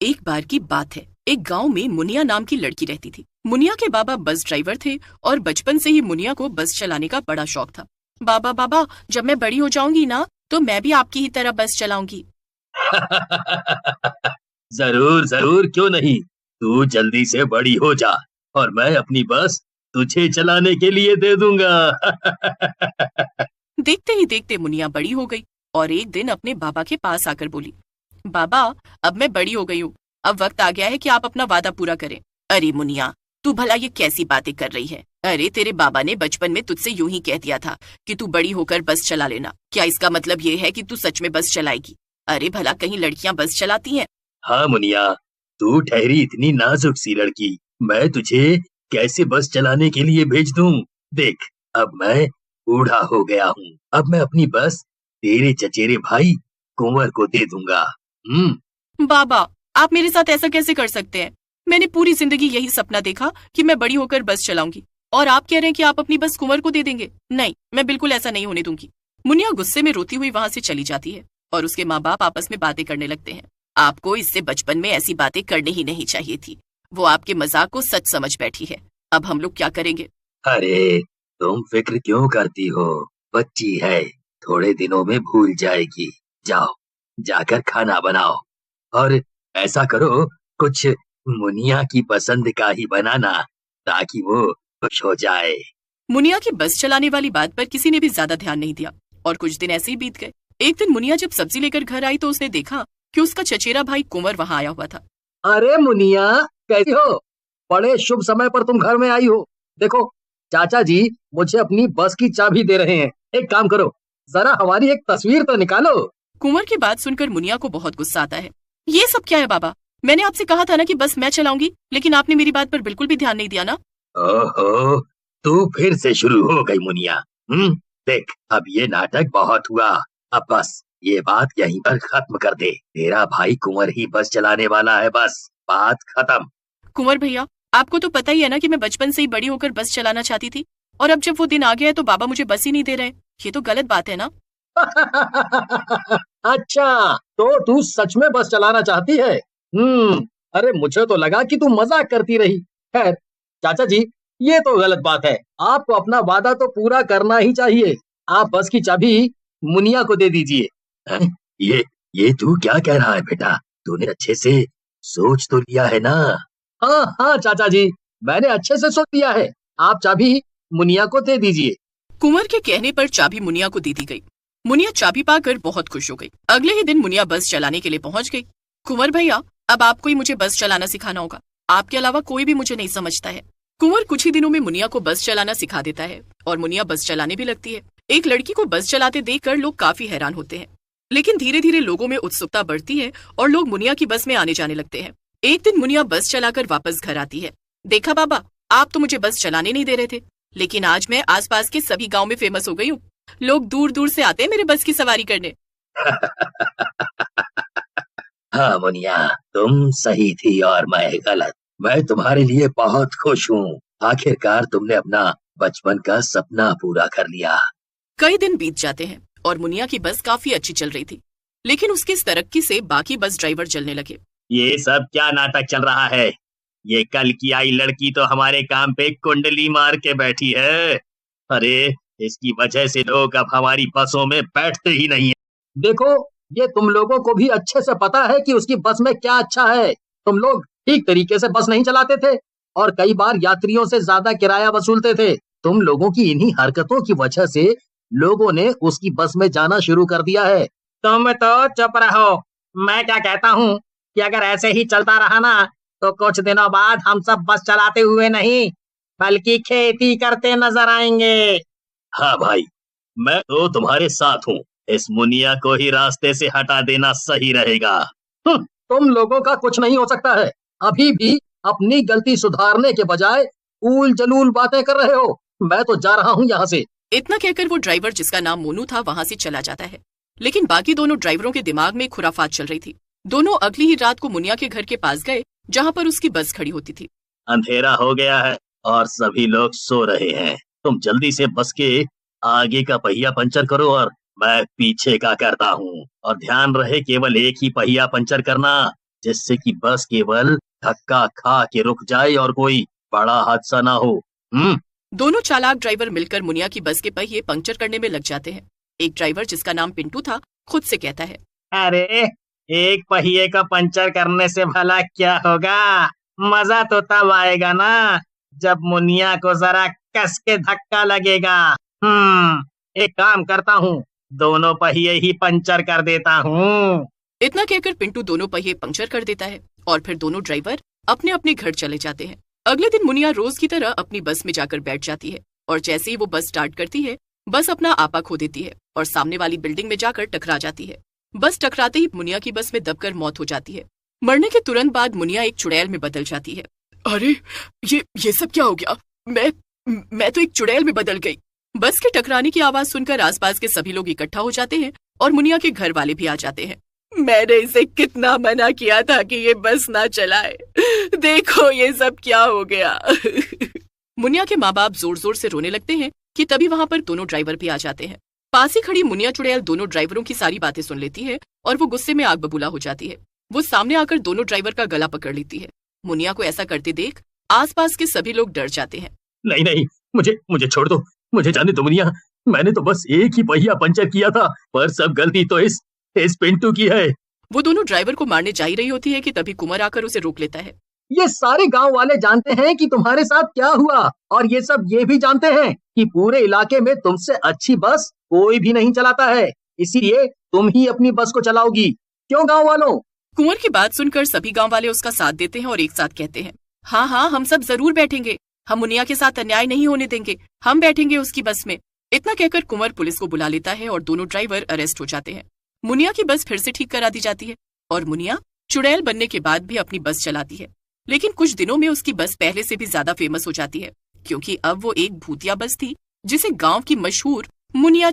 एक बार की बात है, एक गांव में मुनिया नाम की लड़की रहती थी। मुनिया के बाबा बस ड्राइवर थे और बचपन से ही मुनिया को बस चलाने का बड़ा शौक था। बाबा बाबा, जब मैं बड़ी हो जाऊंगी ना, तो मैं भी आपकी ही तरह बस चलाऊंगी। जरूर जरूर, क्यों नहीं। तू जल्दी से बड़ी हो जा और मैं अपनी बस तुझे चलाने के लिए दे दूंगा। देखते ही देखते मुनिया बड़ी हो गई और एक दिन अपने बाबा के पास आकर बोली, बाबा, अब मैं बड़ी हो गई हूँ, अब वक्त आ गया है कि आप अपना वादा पूरा करें। अरे मुनिया, तू भला ये कैसी बातें कर रही है? अरे तेरे बाबा ने बचपन में तुझसे यूं ही कह दिया था कि तू बड़ी होकर बस चला लेना। क्या इसका मतलब ये है कि तू सच में बस चलाएगी? अरे भला कहीं लड़कियां बस चलाती हैं? हाँ मुनिया, तू ठहरी इतनी नाजुक सी लड़की, मैं तुझे कैसे बस चलाने के लिए भेज दूं? देख, अब मैं बूढ़ा हो गया हूँ, अब मैं अपनी बस तेरे चचेरे भाई कुंवर को दे दूंगा। बाबा, आप मेरे साथ ऐसा कैसे कर सकते हैं? मैंने पूरी जिंदगी यही सपना देखा कि मैं बड़ी होकर बस चलाऊंगी, और आप कह रहे हैं कि आप अपनी बस कुंवर को दे देंगे? नहीं, मैं बिल्कुल ऐसा नहीं होने दूंगी। मुनिया गुस्से में रोती हुई वहां से चली जाती है और उसके माँ बाप आपस में बातें करने लगते हैं। आपको इससे बचपन में ऐसी बातें करनी ही नहीं चाहिए थी। वो आपके मजाक को सच समझ बैठी है। अब हम लोग क्या करेंगे? अरे, तुम फिक्र क्यों करती हो? बच्ची है, थोड़े दिनों में भूल जाएगी। जाओ, जाकर खाना बनाओ और ऐसा करो, कुछ मुनिया की पसंद का ही बनाना ताकि वो खुश हो जाए। मुनिया की बस चलाने वाली बात पर किसी ने भी ज्यादा ध्यान नहीं दिया और कुछ दिन ऐसे ही बीत गए। एक दिन मुनिया जब सब्जी लेकर घर आई तो उसने देखा कि उसका चचेरा भाई कुंवर वहां आया हुआ था। अरे मुनिया, कैसी हो? बड़े शुभ समय पर तुम घर में आई हो। देखो, चाचा जी मुझे अपनी बस की चाबी दे रहे हैं। एक काम करो, जरा हमारी एक तस्वीर तो निकालो। कुंवर की बात सुनकर मुनिया को बहुत गुस्सा आता है। ये सब क्या है बाबा? मैंने आपसे कहा था ना कि बस मैं चलाऊंगी, लेकिन आपने मेरी बात पर बिल्कुल भी ध्यान नहीं दिया ना। ओहो, तू फिर से शुरू हो गई मुनिया। देख, अब ये नाटक बहुत हुआ। अब बस ये बात यहीं पर खत्म कर दे। तेरा भाई कुंवर ही बस चलाने वाला है, बस बात खत्म। कुंवर भैया, आपको तो पता ही है ना कि मैं बचपन से ही बड़ी होकर बस चलाना चाहती थी, और अब जब वो दिन आ गया है तो बाबा मुझे बस ही नहीं दे रहे। ये तो गलत बात है ना। अच्छा, तो तू सच में बस चलाना चाहती है? अरे मुझे तो लगा कि तू मजाक करती रही। खैर, चाचा जी, ये तो गलत बात है। आपको अपना वादा तो पूरा करना ही चाहिए। आप बस की चाबी मुनिया को दे दीजिए। हैं? ये तू क्या कह रहा है बेटा? तूने अच्छे से सोच तो लिया है ना? हाँ हाँ चाचा जी, मैंने अच्छे से सोच लिया है। आप चाबी मुनिया को दे दीजिए। कुंवर के कहने पर चाबी मुनिया को दे दी गई। मुनिया चाबी पाकर बहुत खुश हो गई। अगले ही दिन मुनिया बस चलाने के लिए पहुंच गई। कुंवर भैया, अब आपको ही मुझे बस चलाना सिखाना होगा। आपके अलावा कोई भी मुझे नहीं समझता है। कुंवर कुछ ही दिनों में मुनिया को बस चलाना सिखा देता है और मुनिया बस चलाने भी लगती है। एक लड़की को बस चलाते देखकर लोग काफी हैरान होते हैं, लेकिन धीरे धीरे लोगों में उत्सुकता बढ़ती है और लोग मुनिया की बस में आने जाने लगते हैं। एक दिन मुनिया बस चलाकर वापस घर आती है। देखा बाबा, आप तो मुझे बस चलाने नहीं दे रहे थे, लेकिन आज मैं आसपास के सभी गांव में फेमस हो गई हूँ। लोग दूर दूर से आते हैं मेरे बस की सवारी करने। हाँ मुनिया, तुम सही थी और मैं गलत। मैं तुम्हारे लिए बहुत खुश हूँ। आखिरकार तुमने अपना बचपन का सपना पूरा कर लिया। कई दिन बीत जाते हैं और मुनिया की बस काफी अच्छी चल रही थी, लेकिन उसकी इस तरक्की से बाकी बस ड्राइवर जलने लगे। ये सब क्या नाटक चल रहा है? ये कल की आई लड़की तो हमारे काम पे कुंडली मार के बैठी है। अरे, इसकी वजह से लोग अब हमारी बसों में बैठते ही नहीं है। देखो, ये तुम लोगों को भी अच्छे से पता है कि उसकी बस में क्या अच्छा है। तुम लोग ठीक तरीके से बस नहीं चलाते थे और कई बार यात्रियों से ज्यादा किराया वसूलते थे। तुम लोगों की इन्हीं हरकतों की वजह से लोगों ने उसकी बस में जाना शुरू कर दिया है। तुम तो चुप रहो। मैं क्या कहता हूँ कि अगर ऐसे ही चलता रहा ना, तो कुछ दिनों बाद हम सब बस चलाते हुए नहीं, बल्कि खेती करते नजर आएंगे। हाँ भाई, मैं तो तुम्हारे साथ हूँ। इस मुनिया को ही रास्ते से हटा देना सही रहेगा। तुम लोगों का कुछ नहीं हो सकता है। अभी भी अपनी गलती सुधारने के बजाय ऊल जलूल बातें कर रहे हो। मैं तो जा रहा हूँ यहाँ से। इतना कहकर वो ड्राइवर, जिसका नाम मोनू था, वहां से चला जाता है। लेकिन बाकी दोनों ड्राइवरों के दिमाग में खुराफात चल रही थी। दोनों अगली ही रात को मुनिया के घर के पास गए, जहाँ पर उसकी बस खड़ी होती थी। अंधेरा हो गया है और सभी लोग सो रहे हैं। तुम जल्दी से बस के आगे का पहिया पंचर करो और मैं पीछे का करता हूँ। और ध्यान रहे, केवल एक ही पहिया पंचर करना, जिससे कि बस केवल धक्का खा के रुक जाए और कोई बड़ा हादसा ना हो। दोनों चालाक ड्राइवर मिलकर मुनिया की बस के पहिए पंक्चर करने में लग जाते हैं। एक ड्राइवर जिसका नाम पिंटू था खुद से कहता है, अरे एक पहिए का पंचर करने से भला क्या होगा, मजा तो तब आएगा ना जब मुनिया को जरा कस के धक्का लगेगा। एक काम करता हूँ, दोनों पहिए ही पंचर कर देता हूँ। इतना कहकर पिंटू दोनों पहिए पंक्चर कर देता है और फिर दोनों ड्राइवर अपने अपने घर चले जाते हैं। अगले दिन मुनिया रोज की तरह अपनी बस में जाकर बैठ जाती है और जैसे ही वो बस स्टार्ट करती है, बस अपना आपा खो देती है और सामने वाली बिल्डिंग में जाकर टकरा जाती है। बस टकराते ही मुनिया की बस में दबकर मौत हो जाती है। मरने के तुरंत बाद मुनिया एक चुड़ैल में बदल जाती है। अरे ये सब क्या हो गया? मैं तो एक चुड़ैल में बदल गई। बस के टकराने की आवाज सुनकर आसपास के सभी लोग इकट्ठा हो जाते हैं और मुनिया के घर वाले भी आ जाते हैं। मैंने इसे कितना मना किया था कि ये बस ना चलाए, देखो ये सब क्या हो गया। मुनिया के माँ बाप जोर जोर से रोने लगते हैं कि तभी वहाँ पर दोनों ड्राइवर भी आ जाते हैं। पास ही खड़ी मुनिया चुड़ैल दोनों ड्राइवरों की सारी बातें सुन लेती है और वो गुस्से में आग बबूला हो जाती है। वो सामने आकर दोनों ड्राइवर का गला पकड़ लेती है। मुनिया को ऐसा करते देख आसपास के सभी लोग डर जाते हैं। नहीं, मुझे छोड़ दो, मुझे जाने दो मुनिया। मैंने तो बस एक ही पहिया पंचर किया था, पर सब गलती तो इस पिंटू की है। वो दोनों ड्राइवर को मारने जा ही रही होती है कि तभी कुंवर आकर उसे रोक लेता है। ये सारे गांव वाले जानते हैं कि तुम्हारे साथ क्या हुआ, और ये सब ये भी जानते हैं कि पूरे इलाके में तुमसे अच्छी बस कोई भी नहीं चलाता है, इसीलिए तुम ही अपनी बस को चलाओगी। क्यों गांव वालों? कुंवर की बात सुनकर सभी गांव वाले उसका साथ देते हैं और एक साथ कहते हैं, हाँ हम सब जरूर बैठेंगे, हम मुनिया के साथ अन्याय नहीं होने देंगे, हम बैठेंगे उसकी बस में। इतना कहकर कुंवर पुलिस को बुला लेता है और दोनों ड्राइवर अरेस्ट हो जाते हैं। मुनिया की बस फिर से ठीक करा दी जाती है और मुनिया चुड़ैल बनने के बाद भी अपनी बस चलाती है। लेकिन कुछ दिनों में उसकी बस पहले से भी ज्यादा फेमस हो जाती है, क्योंकि अब वो एक भूतिया बस थी जिसे गांव की मशहूर मुनिया